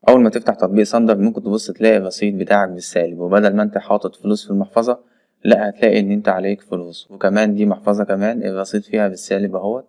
اول ما تفتح تطبيق صندر ممكن تبص تلاقي الرصيد بتاعك بالسالب، وبدل ما انت حاطط فلوس في المحفظة لا هتلاقي ان انت عليك فلوس. وكمان دي محفظة كمان الرصيد فيها بالسالب اهوت.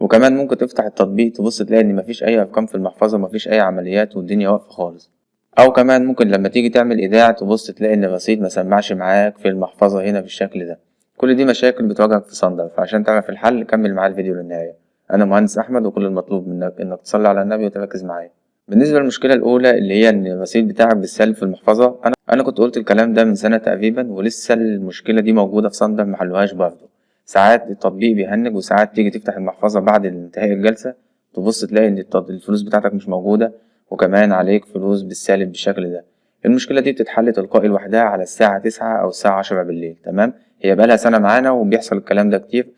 وكمان ممكن تفتح التطبيق تبص تلاقي ان مفيش اي ارقام في المحفظة، مفيش اي عمليات والدنيا واقفة خالص. او كمان ممكن لما تيجي تعمل ايداع تبص تلاقي ان الرصيد مسمعش معاك في المحفظة هنا بالشكل ده. كل دي مشاكل بتواجهك في صندر، فعشان تعرف الحل كمل معايا الفيديو للنهاية. انا مهندس احمد، وكل المطلوب منك انك تصلي على النبي وتركز معايا. بالنسبة للمشكلة الأولى اللي هي إن الرصيد بتاعك بالسالب في المحفظة، أنا كنت قلت الكلام ده من سنة تقريبا، ولسه المشكلة دي موجودة في صندر محلوهاش برضه. ساعات التطبيق بيهنج، وساعات تيجي تفتح المحفظة بعد انتهاء الجلسة تبص تلاقي إن الفلوس بتاعتك مش موجودة، وكمان عليك فلوس بالسالب بالشكل ده. المشكلة دي بتتحل تلقائي لوحدها على الساعة 9 أو الساعة 10 بالليل. تمام، هي بقالها سنة معانا وبيحصل الكلام ده كتير،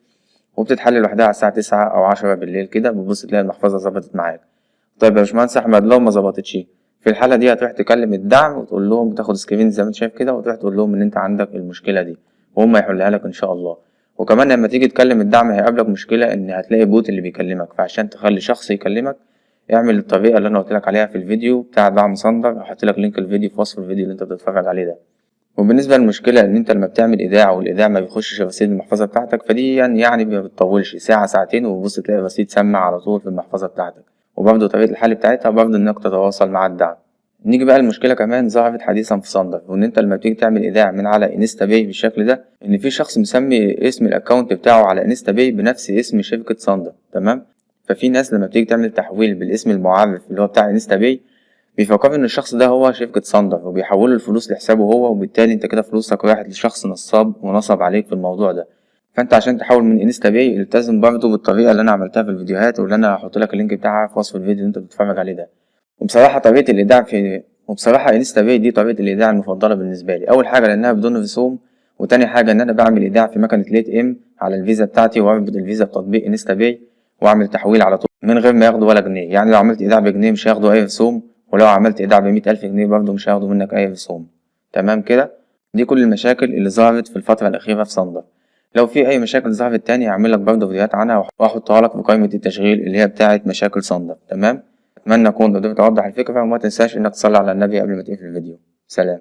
وبتتحل لوحدها على الساعة 9 أو 10 بالليل كده، بتبص تلاقي المحفظة ظبطت معاك. طيب يا باشمهندس احمد لو ما ظبطتش، في الحاله دي هتروح تكلم الدعم وتقول لهم، تاخد سكرين زي ما انت شايف كده وتروح تقول لهم ان انت عندك المشكله دي، وهم يحلها لك ان شاء الله. وكمان لما تيجي تكلم الدعم هيقابلك مشكله ان هتلاقي بوت اللي بيكلمك، فعشان تخلي شخص يكلمك اعمل الطريقه اللي انا قلت لك عليها في الفيديو بتاع دعم صندر، هحط لك لينك الفيديو في وصف الفيديو اللي انت بتتفرج عليه ده. وبالنسبه للمشكله ان انت لما بتعمل ايداع والايداع ما بيخشش رصيد المحفظه بتاعتك، فدي يعني ما بتطولش ساعه ساعتين وبص تلاقي الرصيد سمع على طول في المحفظه بتاعتك. وبرضه طريقه الحل بتاعتها برضه انك تتواصل مع الدعم. نيجي بقى المشكله كمان ظهرت حديثا في صندر، وان انت لما بتيجي تعمل ايداع من على انستا باي بالشكل ده، ان في شخص مسمي اسم الاكونت بتاعه على انستا باي بنفس اسم شركه صندر. تمام، ففي ناس لما بتيجي تعمل تحويل بالاسم المعرف اللي هو بتاع انستا باي بيفكروا ان الشخص ده هو شركة صندر، وبيحولوا الفلوس لحسابه هو، وبالتالي انت كده فلوسك راحت لشخص نصاب ونصب عليك في الموضوع ده. فانت عشان تحول من انستا باي التزم برضه بالطريقة اللي انا عملتها في الفيديوهات، واللي انا هحط لك اللينك بتاعها في وصف الفيديو اللي انت بتتفرج عليه ده. وبصراحة انستا باي دي طريقة الايداع المفضلة بالنسبة لي. اول حاجة لانها بدون رسوم، وتاني حاجة ان انا بعمل ايداع في مكنة ليت ام على الفيزا بتاعتي، واربط الفيزا بتطبيق انستا باي واعمل تحويل على طول من غير ما ياخدوا ولا جنيه. يعني لو عملت ايداع بجنيه مش هياخدوا اي رسوم، ولو عملت ايداع ب100,000 جنيه برضه مش هياخدوا منك اي رسوم. تمام كده، دي كل المشاكل اللي ظهرت في الفترة الأخيرة في صندر. لو في أي مشاكل ظهرت تاني هعمل لك برضه فيديوهات عنها وأحطها لك في قائمة التشغيل اللي هي بتاعة مشاكل صندر. تمام، أتمنى أكون قدرت أوضح الفكرة، وما تنساش إنك تصلي على النبي قبل ما تقفل الفيديو. سلام.